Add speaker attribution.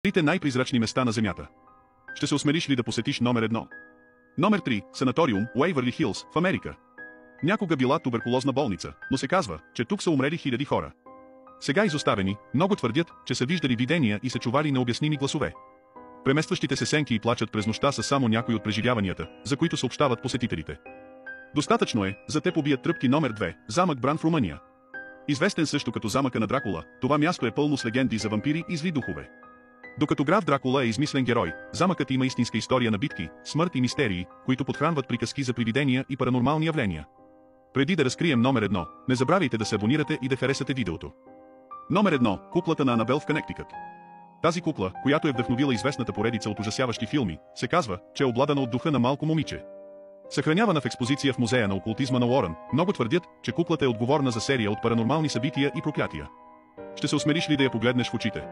Speaker 1: Трите най-призрачни места на Земята. Ще се осмелиш ли да посетиш номер 1? Номер 3. Санаториум, Уейвърли Хилс, в Америка. Някога била туберкулозна болница, но се казва, че тук са умрели хиляди хора. Сега изоставени, много твърдят, че са виждали видения и са чували необясними гласове. Преместващите се сенки и плачат през нощта са само някои от преживяванията, за които съобщават посетителите. Достатъчно е, за те побият тръпки номер 2, замък Бран в Румъния. Известен също като замъка на Дракула, това място е пълно с легенди за вампири и зли духове. Докато граф Дракула е измислен герой, замъкът има истинска история на битки, смърт и мистерии, които подхранват приказки за привидения и паранормални явления. Преди да разкрием номер 1, не забравяйте да се абонирате и да харесате видеото. Номер 1. Куклата на Анабел в Конектикът. Тази кукла, която е вдъхновила известната поредица от ужасяващи филми, се казва, че е обладана от духа на малко момиче. Съхранявана в експозиция в музея на окултизма на Уорън, много твърдят, че куклата е отговорна за серия от паранормални събития и проклятия. Ще се осмелиш ли да я погледнеш в очите?